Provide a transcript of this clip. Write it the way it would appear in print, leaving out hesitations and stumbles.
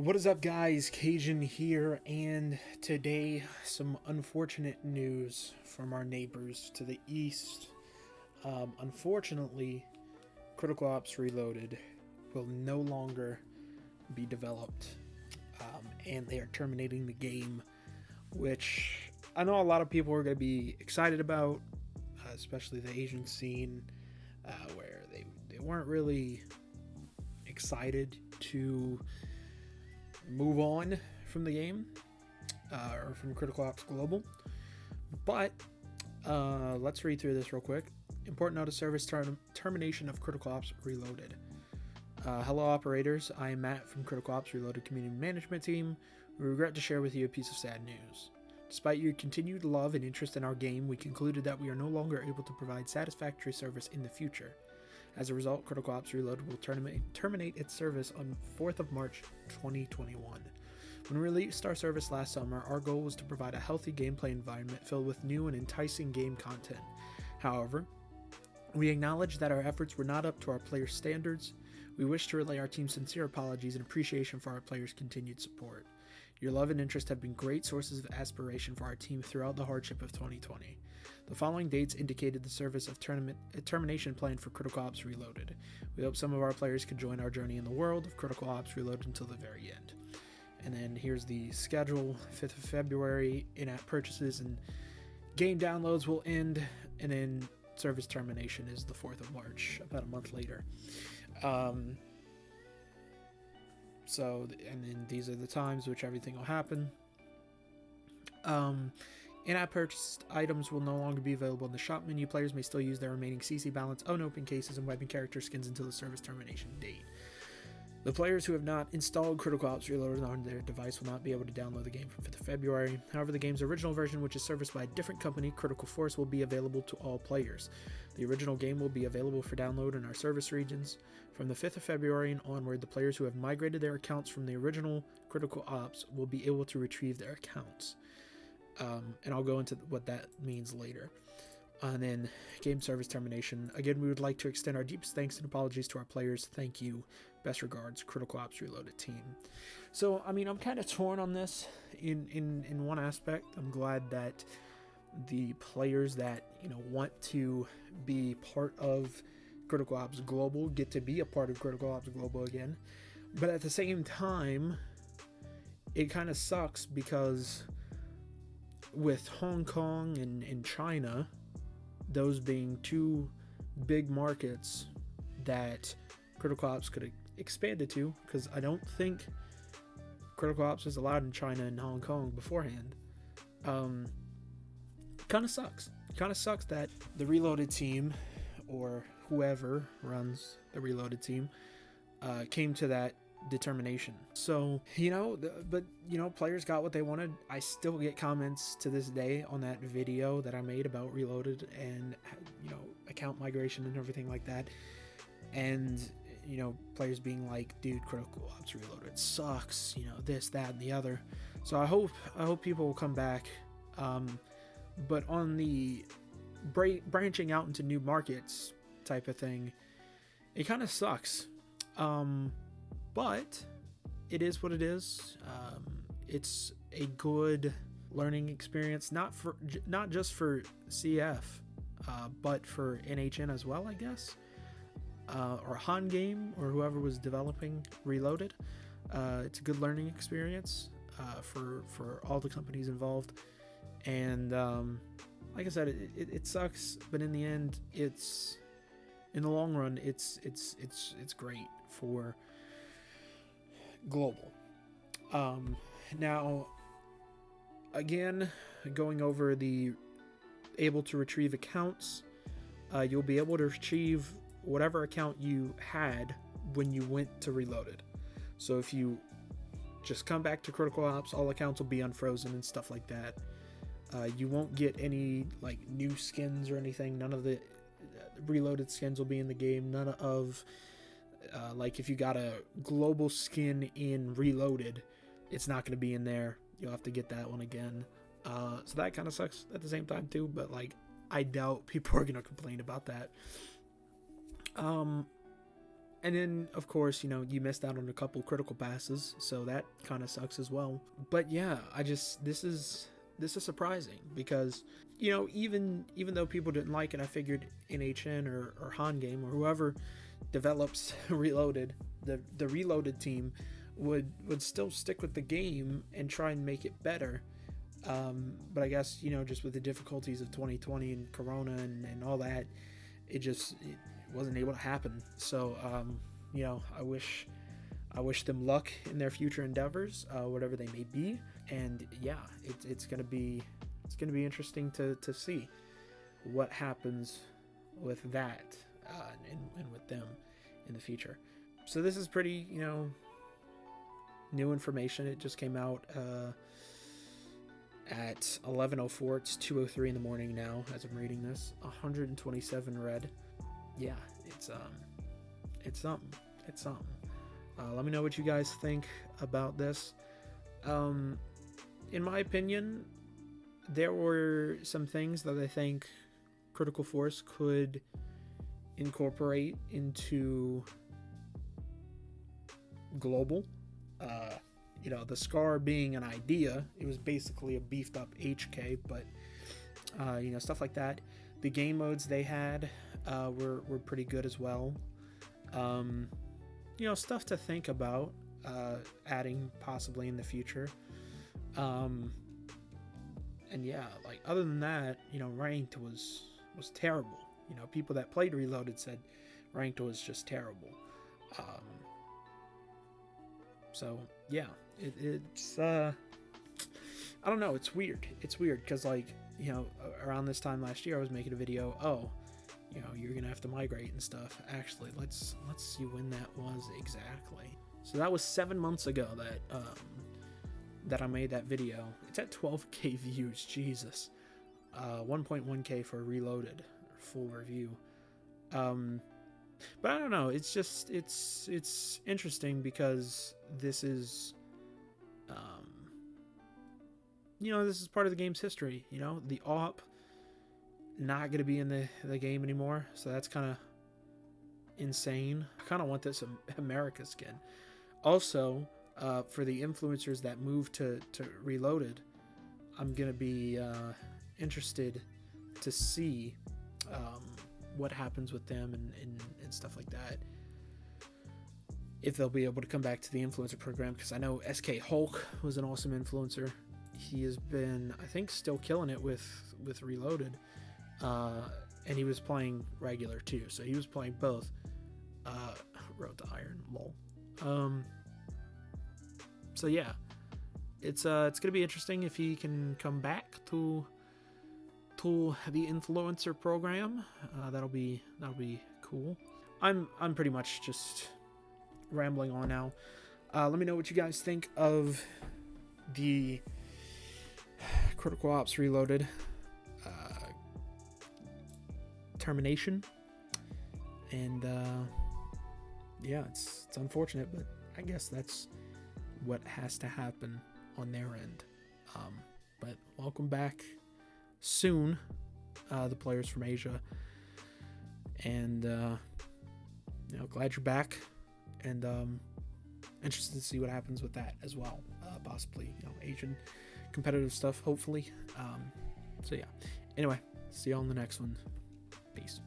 What is up, guys? Cajun here, and today some unfortunate news from our neighbors to the east. Unfortunately, Critical Ops Reloaded will no longer be developed, and they are terminating the game, which I know a lot of people are going to be excited about, especially the Asian scene, where they weren't really excited to move on from the game, or from Critical Ops Global. But let's read through this real quick. Important notice: service termination of Critical Ops Reloaded. Hello operators, I am Matt from Critical Ops Reloaded Community Management Team. We regret to share with you a piece of sad news. Despite your continued love and interest in our game, we concluded that we are no longer able to provide satisfactory service in the future. As a result, Critical Ops Reloaded will terminate its service on 4th of March 2021. When we released our service last summer, our goal was to provide a healthy gameplay environment filled with new and enticing game content. However, we acknowledge that our efforts were not up to our players' standards. We wish to relay our team's sincere apologies and appreciation for our players' continued support. Your love and interest have been great sources of aspiration for our team throughout the hardship of 2020. The following dates indicated the service of termination plan for Critical Ops Reloaded. We hope some of our players could join our journey in the world of Critical Ops Reloaded until the very end. And then here's the schedule. 5th of February, in-app purchases and game downloads will end, and then service termination is the 4th of March, about a month later. And then these are the times which everything will happen. In-app purchased items will no longer be available in the shop menu. Players may still use their remaining CC balance, unopened cases, and weapon character skins until the service termination date. The players who have not installed Critical Ops Reloaded on their device will not be able to download the game from 5th of February. However, the game's original version, which is serviced by a different company, Critical Force, will be available to all players. The original game will be available for download in our service regions. From the 5th of February and onward, the players who have migrated their accounts from the original Critical Ops will be able to retrieve their accounts. And I'll go into what that means later. And then game service termination. Again, we would like to extend our deepest thanks and apologies to our players. Thank you. Best regards, Critical Ops Reloaded team. So, I mean, I'm kind of torn on this in one aspect. I'm glad that the players that, want to be part of Critical Ops Global get to be a part of Critical Ops Global again. But at the same time, it kind of sucks because with Hong Kong and China, those being two big markets that Critical Ops could have expanded to, because I don't think Critical Ops was allowed in China and Hong Kong beforehand. Kind of sucks. Kind of sucks that the Reloaded team, or whoever runs the Reloaded team, came to that determination. So, players got what they wanted. I still get comments to this day on that video that I made about Reloaded and, account migration and everything like that. And, players being like, dude, Critical Ops Reloaded sucks, this, that, and the other. So I hope people will come back. But on the branching out into new markets type of thing, it kind of sucks. But it is what it is. It's a good learning experience, not just for CF, but for NHN as well, I guess, or Han Game, or whoever was developing Reloaded. It's a good learning experience for all the companies involved. And like I said, it sucks, but in the end, in the long run, it's great for Global. Now, again, going over the able to retrieve accounts, you'll be able to retrieve whatever account you had when you went to Reloaded. So if you just come back to Critical Ops, all accounts will be unfrozen and stuff like that. You won't get any new skins or anything. None of the Reloaded skins will be in the game. None of if you got a global skin in Reloaded, it's not going to be in there. You'll have to get that one again. So that kind of sucks at the same time too, but I doubt people are going to complain about that. And then, of course, you know, you missed out on a couple critical passes, so that kind of sucks as well. But yeah, this is surprising because, you know, even though people didn't like it, I figured NHN or Han Game or whoever develops Reloaded, the Reloaded team would still stick with the game and try and make it better. But I guess, you know, just with the difficulties of 2020 and Corona and all that, it wasn't able to happen. So, you know, I wish them luck in their future endeavors, whatever they may be. And yeah, it's gonna be interesting to see what happens with that and with them in the future. So this is pretty, you know, new information. It just came out at 11:04. It's 2:03 in the morning now as I'm reading this. 127 read. Yeah, it's something. It's something. Let me know what you guys think about this. In my opinion, there were some things that I think Critical Force could incorporate into global. You know, the SCAR being an idea, it was basically a beefed up HK, but you know, stuff like that. The game modes they had were pretty good as well. You know, stuff to think about adding possibly in the future. And yeah, like other than that, you know, ranked was terrible. You know, people that played Reloaded said ranked was just terrible. So yeah, it's I don't know, it's weird. It's weird because, like, you know, around this time last year I was making a video, you know, you're gonna have to migrate and stuff. Actually, let's see when that was exactly. So that was 7 months ago that I made that video. It's at 12k views. Jesus. 1.1k for Reloaded full review. But I don't know, it's just it's interesting because this is you know, this is part of the game's history. You know, the AWP not going to be in the game anymore, so that's kind of insane. I kind of want this America skin. Also, for the influencers that move to Reloaded, I'm going to be interested to see what happens with them and stuff like that. If they'll be able to come back to the influencer program, because I know SK Hulk was an awesome influencer. He has been, I think, still killing it with Reloaded. And he was playing regular too, so he was playing both. Road to Iron, lol. So yeah, it's gonna be interesting if he can come back to the influencer program. That'll be cool. I'm pretty much just rambling on now. Let me know what you guys think of the Critical Ops Reloaded termination. And yeah, it's unfortunate, but I guess that's what has to happen on their end. But welcome back soon, the players from Asia, and you know, glad you're back, and interested to see what happens with that as well. Possibly, you know, Asian competitive stuff, hopefully. So yeah, anyway, see you all in the next one. Peace.